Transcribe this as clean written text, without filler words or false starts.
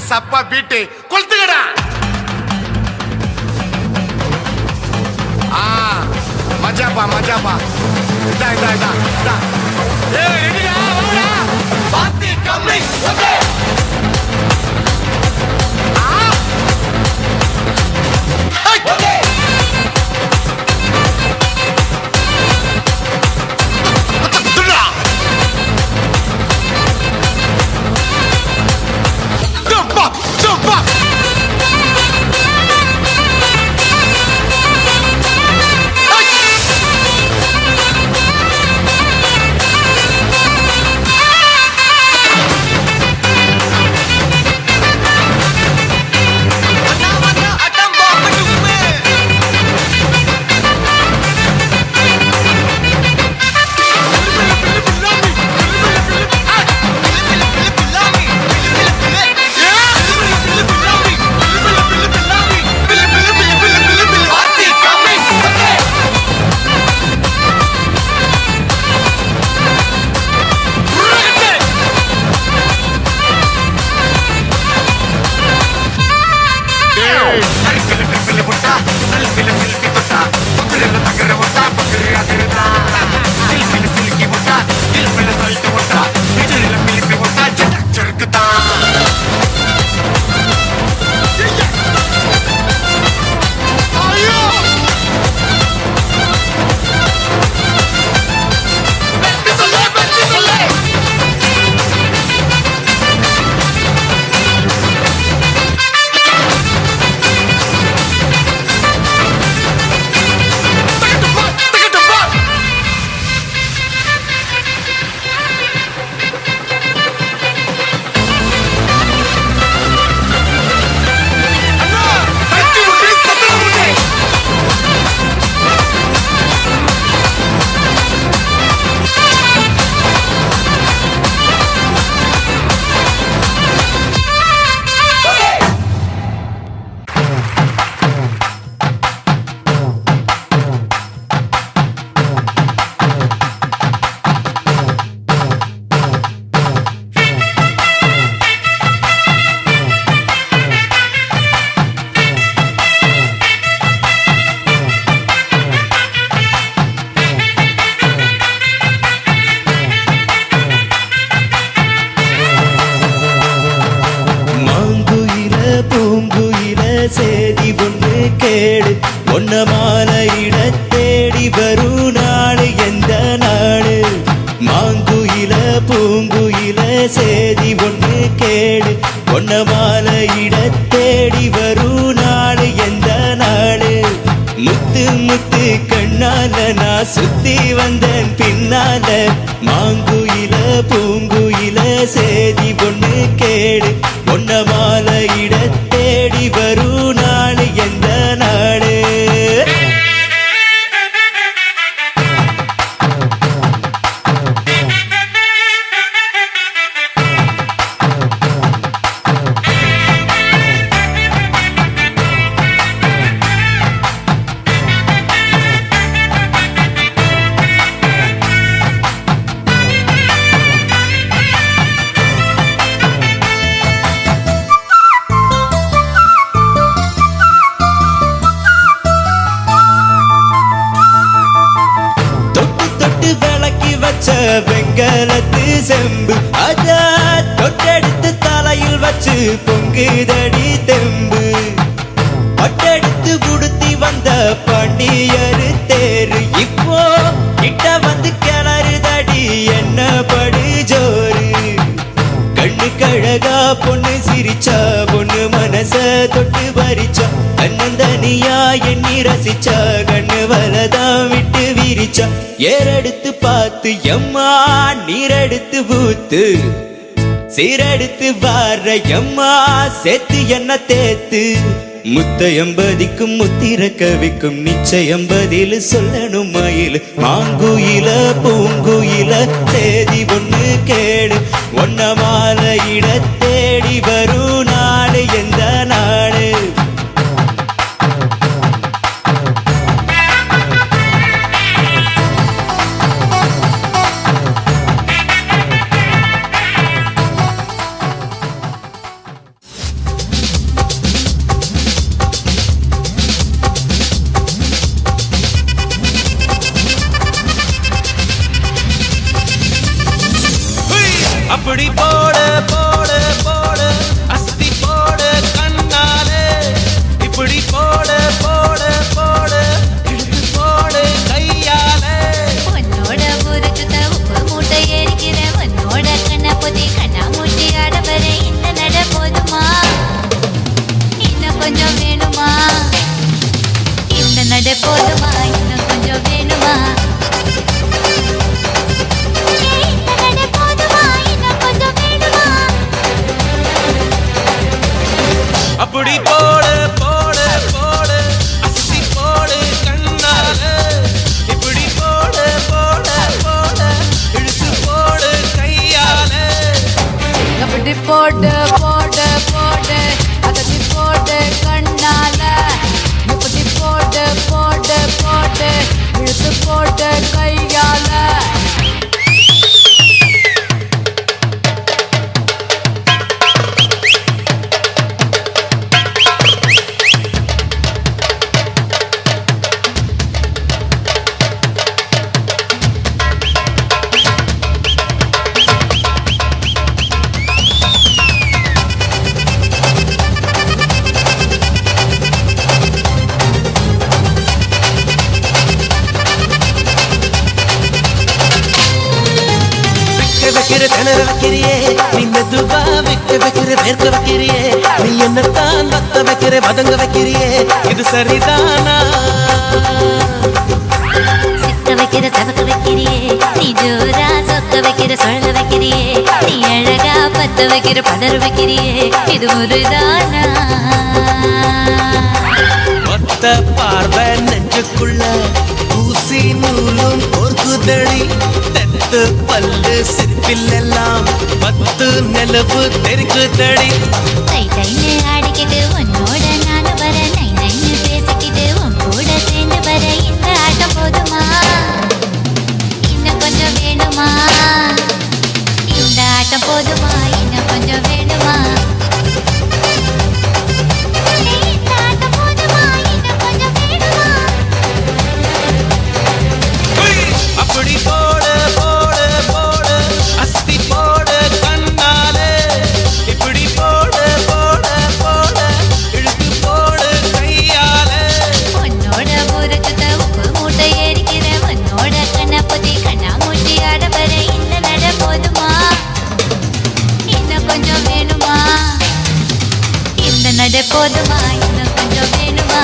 சப்பா பீட்டு கொளுத்துக்கடா. மஜாப்பா மஜாப்பா. இதா இதா இதா இதா. ஏய் ரெடிடா வாடா. பாத்தி கம்மி. ஓகே. ஓகே. சேதி ஒன்று கேடு ஒன்ன மாலையிட தேடி வரும் நாடு எந்த நாடு மாங்குயில பூங்குயில சேதி ஒன்று கேடு ஒன்ன மாலையிட தேடி வரும் நாடு எந்த நாடு முத்து முத்து கண்ணால நான் சுத்தி வந்தேன் பின்னால மாங்குயில பூங்குயில சேதி ஒன்று கேடு ஒன்ன மாலையிட தேடி வரும் நாடு எந்த நாடு வெங்கலத்து செம்பு அத தொட்டெடுத்து தலையில் வச்சு பொங்குதடி தெம்பு பட்டெடுத்து உடுத்தி வந்த பாண்டியரு தேரு இப்போ கிட்ட வந்து கிளறுதடி என்ன படு ஜோரு கண்ணு கழகா பொண்ணு சிரிச்சா பொண்ணு மனச தொட்டு பறிச்சா தன்னந்தனியா எண்ணி ரசிச்சா கண்ணு வலதான் விட்டு விரிச்சா ஏறெடுத்து பார்த்து எம்மா நீரெடுத்து ஊத்து சீரெடுத்து வார எம்மா சேர்த்து என்ன தேத்து முத்தையம்பதிக்கும் முத்திர கவிக்கும் நிச்சயம் பதில் சொல்லணும் மயில் மாங்குயில பூங்குயில சேதி ஒண்ணு கேடு ஒன்ன மாலையிட தேடி வரும் நாடு எந்த நாடு வைக்கிற திணற வைக்கிறியே நீ மெதுவா வைக்கிற வேர்க்க வைக்கிறியே நீ என்னத்தான் வத்த வைக்கிற வதங்க வைக்கிறியே இது சரிதானா சிக்க வைக்கிற சவக்க வைக்கிறியே நீ ஜோரா சொக்க வைக்கிற சொல்ல வைக்கிறியே நீ அழகா பத்த வைக்கிற பதற வைக்கிறியே இது முருதானா ஒத்த பார்வை நெஞ்சுக்குள்ள ஊசி நூலும் பொறுக்குதடி தெத்து பல்லு சிரிப்பிலெல்லாம் 10 நிலவு தெரிக்குதடி கை கைன்னு ஆடிக்கிட்டு உன்னோட நானும் வர நை நைன்னு பேசிக்கிட்டு உன் கூட சேர்ந்து வர இந்த ஆட்டம் போதுமா இன்னும் கொஞ்சம் வேணுமா இந்த ஆட்டம் போதுமா இன்னும் கொஞ்சம் வேணுமா இந்த ஆட்டம் போதுமா இன்னும் கொஞ்சம் வேணுமா அப்படி போடு போடு போடு அஸ்தி போடு கண்ணாலே இப்படி போடு போடு போடு இழுத்து போடு கையாலே உன்னோட ஊரச்சுத்த உப்பு மூட்டை ஏறிக்கிற உன்னோட கண்ணை பொத்தி கண்ணா மூட்டி ஆட வர இந்த நட போதுமா இன்னும் கொஞ்சம் வேணுமா இந்த நட போதுமா இன்னும் கொஞ்சம் வேணுமா